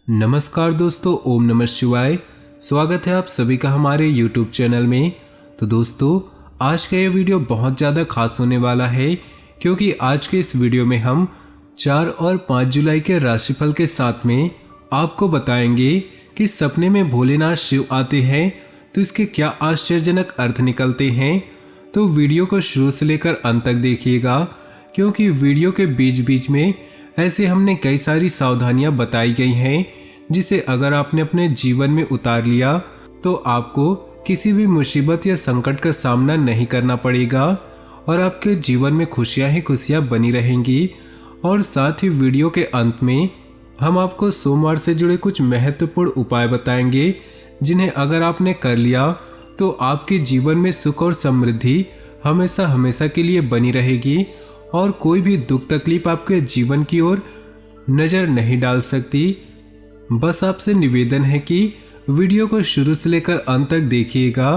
नमस्कार दोस्तों, ओम नमः शिवाय। स्वागत है आप सभी का हमारे YouTube चैनल में। तो दोस्तों, आज का ये वीडियो बहुत ज़्यादा खास होने वाला है क्योंकि आज के इस वीडियो में हम 4 और 5 जुलाई के राशिफल के साथ में आपको बताएंगे कि सपने में भोलेनाथ शिव आते हैं तो इसके क्या आश्चर्यजनक अर्थ निकलते हैं। तो वीडियो को शुरू से लेकर अंत तक देखिएगा क्योंकि वीडियो के बीच बीच में ऐसे हमने कई सारी सावधानियां बताई गई हैं जिसे अगर आपने अपने जीवन में उतार लिया तो आपको किसी भी मुसीबत या संकट का सामना नहीं करना पड़ेगा और आपके जीवन में खुशियां ही खुशियां बनी रहेंगी। और साथ ही वीडियो के अंत में हम आपको सोमवार से जुड़े कुछ महत्वपूर्ण उपाय बताएंगे जिन्हें अगर आपने कर लिया तो आपके जीवन में सुख और समृद्धि हमेशा हमेशा के लिए बनी रहेगी और कोई भी दुख तकलीफ आपके जीवन की ओर नज़र नहीं डाल सकती। बस आपसे निवेदन है कि वीडियो को शुरू से लेकर अंत तक देखिएगा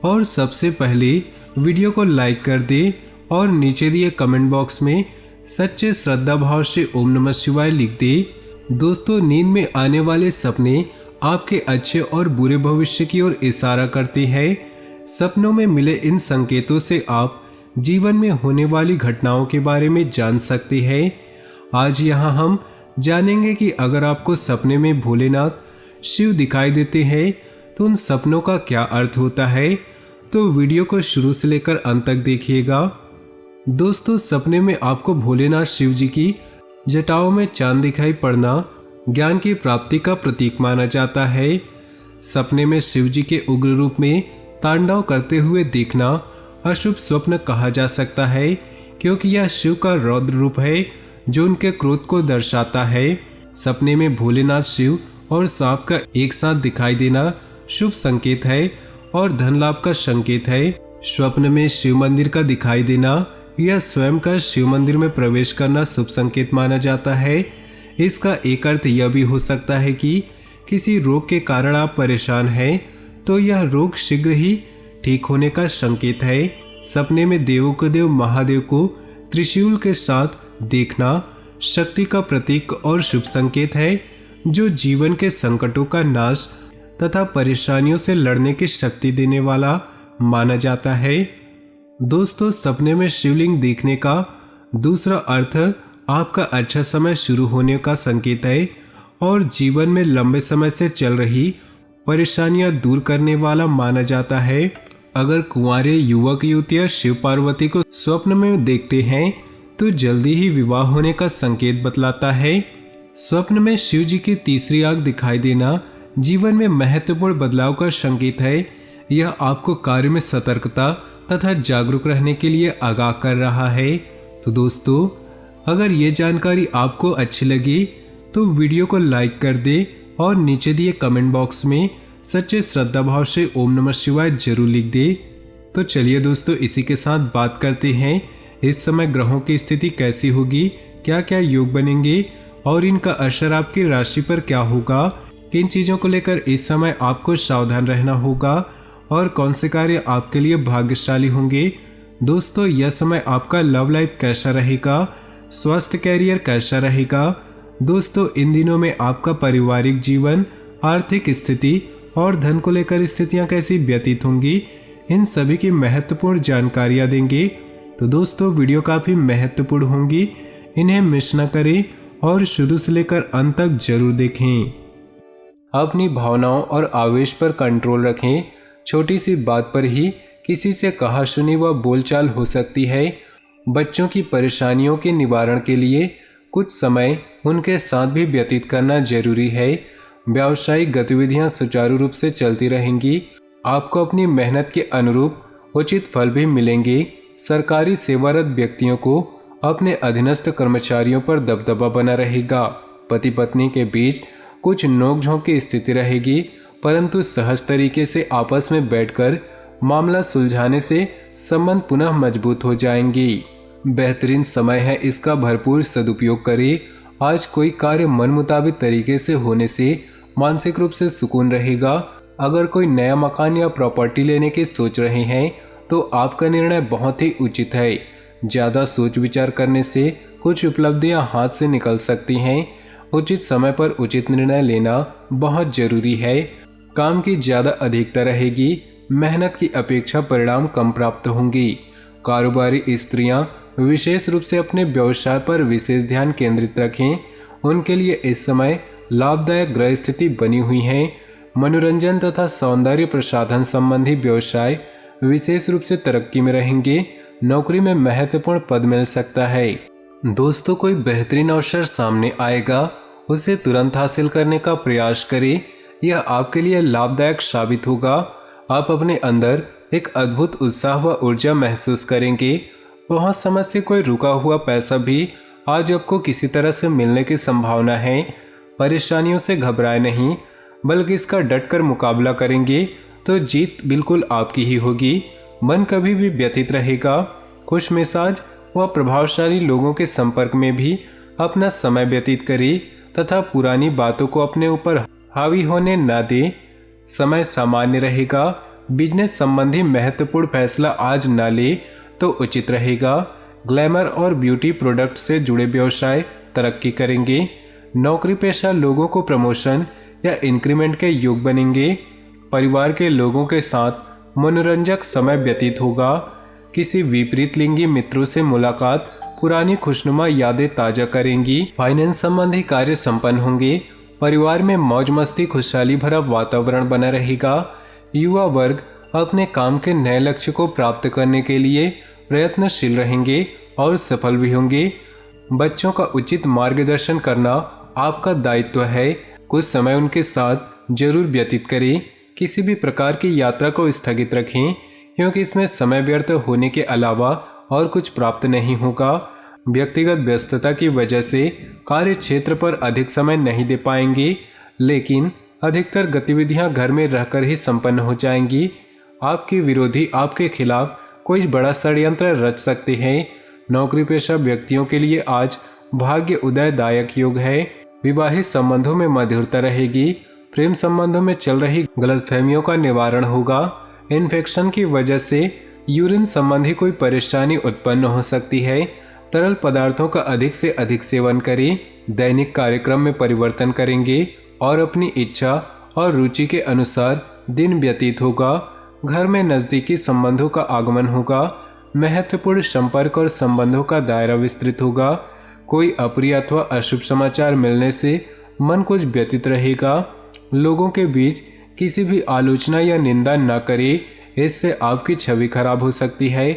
और सबसे पहले वीडियो को लाइक कर दे और नीचे दिए कमेंट बॉक्स में सच्चे श्रद्धा भाव से ओम नमः शिवाय लिख दे। दोस्तों, नींद में आने वाले सपने आपके अच्छे और बुरे भविष्य की ओर इशारा करते हैं। सपनों में मिले इन संकेतों से आप जीवन में होने वाली घटनाओं के बारे में जान सकते हैं। आज यहाँ हम जानेंगे कि अगर आपको सपने में भोलेनाथ शिव दिखाई देते हैं तो उन सपनों का क्या अर्थ होता है। तो वीडियो को शुरू से लेकर अंत तक देखिएगा। दोस्तों, सपने में आपको भोलेनाथ शिव जी की जटाओं में चांद दिखाई पड़ना ज्ञान की प्राप्ति का प्रतीक माना जाता है। सपने में शिव जी के उग्र रूप में तांडव करते हुए देखना अशुभ स्वप्न कहा जा सकता है क्योंकि यह शिव का रौद्र रूप है जो उनके क्रोध को दर्शाता है। सपने में भोलेनाथ शिव और सांप का एक साथ दिखाई देना शुभ संकेत है और धन लाभ का संकेत है। स्वप्न में शिव मंदिर का दिखाई देना या स्वयं का शिव मंदिर में प्रवेश करना शुभ संकेत माना जाता है। इसका एक अर्थ यह भी हो सकता है कि किसी रोग के कारण आप परेशान हैं तो यह रोग शीघ्र ही ठीक होने का संकेत है। सपने में देवों के देव महादेव को त्रिशूल के साथ देखना शक्ति का प्रतीक और शुभ संकेत है जो जीवन के संकटों का नाश तथा परेशानियों से लड़ने की शक्ति देने वाला माना जाता है। दोस्तों, सपने में शिवलिंग देखने का दूसरा अर्थ आपका अच्छा समय शुरू होने का संकेत है और जीवन में लंबे समय से चल रही परेशानियां दूर करने वाला माना जाता है। अगर कुंवारे युवक युवतियां शिव पार्वती को स्वप्न में देखते हैं तो जल्दी ही विवाह होने का संकेत बतलाता है। स्वप्न में शिव जी की तीसरी आंख दिखाई देना जीवन में महत्वपूर्ण बदलाव का संकेत है। यह आपको कार्य में सतर्कता तथा जागरूक रहने के लिए आगाह कर रहा है। तो दोस्तों, अगर ये जानकारी आपको अच्छी लगी तो वीडियो को लाइक कर दे और नीचे दिए कमेंट बॉक्स में सच्चे श्रद्धा भाव से ओम नमः शिवाय जरूर लिख दे। तो चलिए दोस्तों, इसी के साथ बात करते हैं इस समय ग्रहों की स्थिति कैसी होगी, क्या क्या योग बनेंगे और इनका असर आपकी राशि पर क्या होगा, किन चीज़ों को लेकर इस समय आपको सावधान रहना होगा और कौन से कार्य आपके लिए भाग्यशाली होंगे। दोस्तों, यह समय आपका लव लाइफ कैसा रहेगा, स्वास्थ्य कैरियर कैसा रहेगा। दोस्तों, इन दिनों में आपका पारिवारिक जीवन, आर्थिक स्थिति और धन को लेकर स्थितियां कैसी व्यतीत होंगी, इन सभी की महत्वपूर्ण जानकारियां देंगे। तो दोस्तों, वीडियो काफ़ी महत्वपूर्ण होंगी, इन्हें मिस न करें और शुरू से लेकर अंत तक जरूर देखें। अपनी भावनाओं और आवेश पर कंट्रोल रखें। छोटी सी बात पर ही किसी से कहा सुनी व बोलचाल हो सकती है। बच्चों की परेशानियों के निवारण के लिए कुछ समय उनके साथ भी व्यतीत करना जरूरी है। व्यावसायिक गतिविधियां सुचारू रूप से चलती रहेंगी। आपको अपनी मेहनत के अनुरूप उचित फल भी मिलेंगे। सरकारी सेवारत व्यक्तियों को अपने अधीनस्थ कर्मचारियों पर दबदबा बना रहेगा। पति पत्नी के बीच कुछ नोकझोंक की स्थिति रहेगी, परंतु सहज तरीके से आपस में बैठकर मामला सुलझाने से संबंध पुनः मजबूत हो जाएंगी। बेहतरीन समय है, इसका भरपूर सदुपयोग करें। आज कोई कार्य मन मुताबिक तरीके से होने से मानसिक रूप से सुकून रहेगा। अगर कोई नया मकान या प्रॉपर्टी लेने की सोच रहे हैं तो आपका निर्णय बहुत ही उचित है। ज़्यादा सोच विचार करने से कुछ उपलब्धियां हाथ से निकल सकती हैं। उचित समय पर उचित निर्णय लेना बहुत जरूरी है। काम की ज़्यादा अधिकता रहेगी, मेहनत की अपेक्षा परिणाम कम प्राप्त होंगी। कारोबारी स्त्रियां विशेष रूप से अपने व्यवसाय पर विशेष ध्यान केंद्रित रखें। उनके लिए इस समय लाभदायक ग्रह स्थिति बनी हुई है। मनोरंजन तथा सौंदर्य प्रसाधन संबंधी व्यवसाय विशेष रूप से तरक्की में रहेंगे। नौकरी में महत्वपूर्ण पद मिल सकता है। दोस्तों, कोई बेहतरीन अवसर सामने आएगा, उसे तुरंत हासिल करने का प्रयास करें। यह आपके लिए लाभदायक साबित होगा। आप अपने अंदर एक अद्भुत उत्साह व ऊर्जा महसूस करेंगे। बहुत समय से कोई रुका हुआ पैसा भी आज आपको किसी तरह से मिलने की संभावना है। परेशानियों से घबराए नहीं, बल्कि इसका डटकर मुकाबला करेंगे तो जीत बिल्कुल आपकी ही होगी। मन कभी भी व्यथित रहेगा। खुश मिजाज व प्रभावशाली लोगों के संपर्क में भी अपना समय व्यतीत करें तथा पुरानी बातों को अपने ऊपर हावी होने न दे। समय सामान्य रहेगा। बिजनेस संबंधी महत्वपूर्ण फैसला आज न ले तो उचित रहेगा। ग्लैमर और ब्यूटी प्रोडक्ट से जुड़े व्यवसाय तरक्की करेंगे। नौकरी पेशा लोगों को प्रमोशन या इंक्रीमेंट के योग बनेंगे। परिवार के लोगों के साथ मनोरंजक समय व्यतीत होगा। किसी विपरीत लिंगी मित्रों से मुलाकात पुरानी खुशनुमा यादें ताजा करेंगी। फाइनेंस संबंधी कार्य संपन्न होंगे। परिवार में मौज मस्ती खुशहाली भरा वातावरण बना रहेगा। युवा वर्ग अपने काम के नए लक्ष्य को प्राप्त करने के लिए प्रयत्नशील रहेंगे और सफल भी होंगे। बच्चों का उचित मार्गदर्शन करना आपका दायित्व है। कुछ समय उनके साथ जरूर व्यतीत करें। किसी भी प्रकार की यात्रा को स्थगित रखें, क्योंकि इसमें समय व्यर्थ होने के अलावा और कुछ प्राप्त नहीं होगा। व्यक्तिगत व्यस्तता की वजह से कार्य क्षेत्र पर अधिक समय नहीं दे पाएंगे, लेकिन अधिकतर गतिविधियां घर में रहकर ही संपन्न हो जाएंगी। आपके विरोधी आपके खिलाफ कोई बड़ा षड्यंत्र रच सकते हैं। नौकरी पेशा व्यक्तियों के लिए आज भाग्य उदयदायक योग है। विवाहित संबंधों में मधुरता रहेगी। प्रेम संबंधों में चल रही गलतफहमियों का निवारण होगा। इन्फेक्शन की वजह से यूरिन संबंधी कोई परेशानी उत्पन्न हो सकती है। तरल पदार्थों का अधिक से अधिक सेवन करें। दैनिक कार्यक्रम में परिवर्तन करेंगे और अपनी इच्छा और रुचि के अनुसार दिन व्यतीत होगा। घर में नज़दीकी संबंधों का आगमन होगा। महत्वपूर्ण संपर्क और संबंधों का दायरा विस्तृत होगा। कोई अप्रिय अथवा अशुभ समाचार मिलने से मन कुछ व्यतीत रहेगा। लोगों के बीच किसी भी आलोचना या निंदा न करें, इससे आपकी छवि खराब हो सकती है।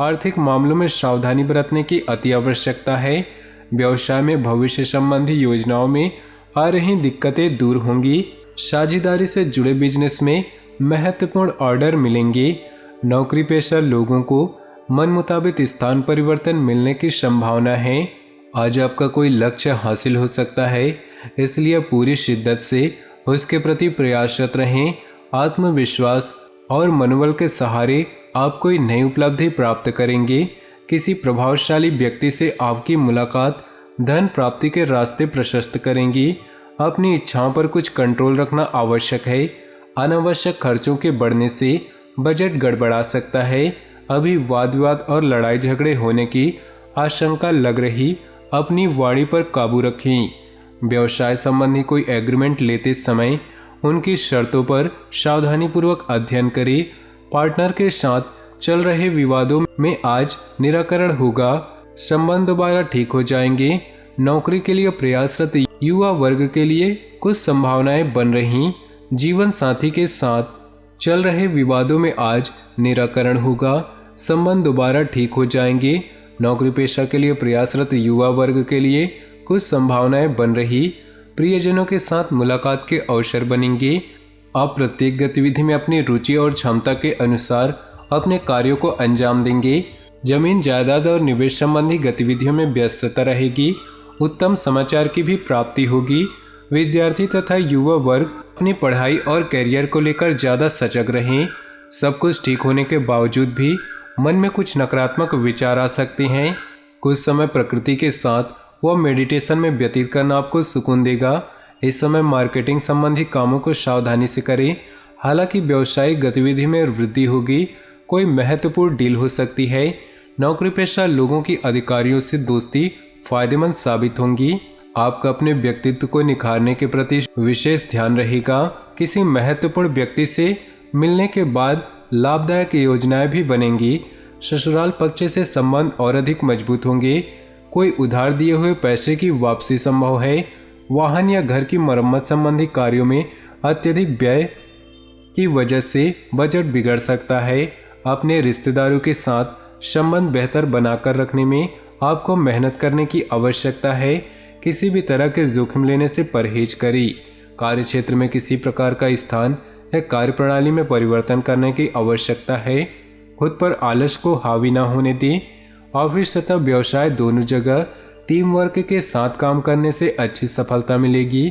आर्थिक मामलों में सावधानी बरतने की अति आवश्यकता है। व्यवसाय में भविष्य संबंधी योजनाओं में आ रही दिक्कतें दूर होंगी। साझेदारी से जुड़े बिजनेस में महत्वपूर्ण ऑर्डर मिलेंगे। नौकरी पेशा लोगों को मन मुताबिक स्थान परिवर्तन मिलने की संभावना है। आज आपका कोई लक्ष्य हासिल हो सकता है, इसलिए पूरी शिद्दत से उसके प्रति प्रयासरत रहें। आत्मविश्वास और मनोबल के सहारे आप कोई नई उपलब्धि प्राप्त करेंगे। किसी प्रभावशाली व्यक्ति से आपकी मुलाकात धन प्राप्ति के रास्ते प्रशस्त करेंगी। अपनी इच्छाओं पर कुछ कंट्रोल रखना आवश्यक है। अनावश्यक खर्चों के बढ़ने से बजट गड़बड़ा सकता है। अभी वाद विवाद और लड़ाई झगड़े होने की आशंका लग रही। अपनी वाणी पर काबू रखें। व्यवसाय संबंधी कोई एग्रीमेंट लेते समय उनकी शर्तों पर सावधानीपूर्वक अध्ययन करें। पार्टनर के साथ चल रहे विवादों में आज निराकरण होगा। संबंध दोबारा ठीक हो जाएंगे। नौकरी के लिए प्रयासरत युवा वर्ग के लिए कुछ संभावनाएं बन रही। जीवन साथी के साथ चल रहे विवादों में आज निराकरण होगा। संबंध दोबारा ठीक हो जाएंगे। नौकरी पेशा के लिए प्रयासरत युवा वर्ग के लिए कुछ संभावनाएं बन रही। प्रियजनों के साथ मुलाकात के अवसर बनेंगे। आप प्रत्येक गतिविधि में अपनी रुचि और क्षमता के अनुसार अपने कार्यों को अंजाम देंगे। जमीन जायदाद और निवेश संबंधी गतिविधियों में व्यस्तता रहेगी। उत्तम समाचार की भी प्राप्ति होगी। विद्यार्थी तथा युवा वर्ग अपनी पढ़ाई और कैरियर को लेकर ज़्यादा सजग रहें। सब कुछ ठीक होने के बावजूद भी मन में कुछ नकारात्मक विचार आ सकते हैं। कुछ समय प्रकृति के साथ व मेडिटेशन में व्यतीत करना आपको सुकून देगा। इस समय मार्केटिंग संबंधी कामों को सावधानी से करें। हालांकि व्यावसायिक गतिविधि में वृद्धि होगी। कोई महत्वपूर्ण डील हो सकती है। नौकरी पेशा लोगों की अधिकारियों से दोस्ती फायदेमंद साबित होंगी। आपका अपने व्यक्तित्व को निखारने के प्रति विशेष ध्यान रहेगा। किसी महत्वपूर्ण व्यक्ति से मिलने के बाद लाभदायक योजनाएं भी बनेंगी। ससुराल पक्ष से संबंध और अधिक मजबूत होंगे। कोई उधार दिए हुए पैसे की वापसी संभव है। वाहन या घर की मरम्मत संबंधी कार्यों में अत्यधिक व्यय की वजह से बजट बिगड़ सकता है। अपने रिश्तेदारों के साथ संबंध बेहतर बनाकर रखने में आपको मेहनत करने की आवश्यकता है। किसी भी तरह के जोखिम लेने से परहेज करें। कार्यक्षेत्र में किसी प्रकार का स्थान या कार्यप्रणाली में परिवर्तन करने की आवश्यकता है। खुद पर आलस को हावी न होने दें। ऑफिस तथा व्यवसाय दोनों जगह टीम वर्क के साथ काम करने से अच्छी सफलता मिलेगी।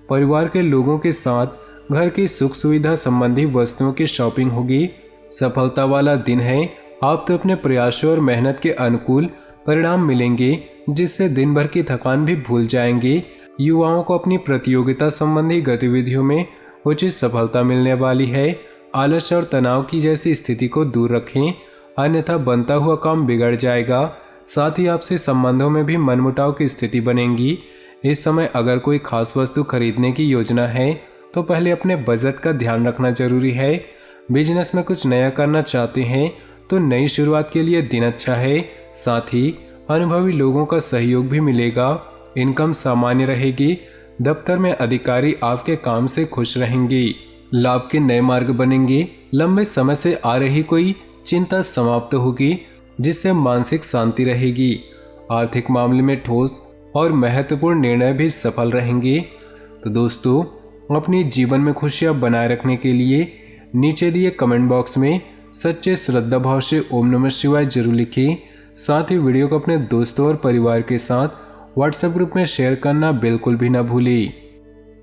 परिवार के लोगों के साथ घर की सुख सुविधा संबंधी वस्तुओं की शॉपिंग होगी। सफलता वाला दिन है। आप तो अपने प्रयासों और मेहनत के अनुकूल परिणाम मिलेंगे, जिससे दिन भर की थकान भी भूल जाएंगे। युवाओं को अपनी प्रतियोगिता संबंधी गतिविधियों में उचित सफलता मिलने वाली है। आलस और तनाव की जैसी स्थिति को दूर रखें, अन्यथा बनता हुआ काम बिगड़ जाएगा। साथ ही आपसे संबंधों में भी मनमुटाव की स्थिति बनेगी। इस समय अगर कोई खास वस्तु खरीदने की योजना है तो पहले अपने बजट का ध्यान रखना जरूरी है। बिजनेस में कुछ नया करना चाहते हैं तो नई शुरुआत के लिए दिन अच्छा है। साथ ही अनुभवी लोगों का सहयोग भी मिलेगा। इनकम सामान्य रहेगी। दफ्तर में अधिकारी आपके काम से खुश रहेंगे। लाभ के नए मार्ग बनेंगे। लंबे समय से आ रही कोई चिंता समाप्त होगी, जिससे मानसिक शांति रहेगी। आर्थिक मामले में ठोस और महत्वपूर्ण निर्णय भी सफल रहेंगे। तो दोस्तों, अपनी जीवन में खुशियां बनाए रखने के लिए नीचे दिए कमेंट बॉक्स में सच्चे श्रद्धा भाव से ओम नमः शिवाय जरूर लिखें। साथ ही वीडियो को अपने दोस्तों और परिवार के साथ व्हाट्सएप ग्रुप में शेयर करना बिल्कुल भी ना भूलें।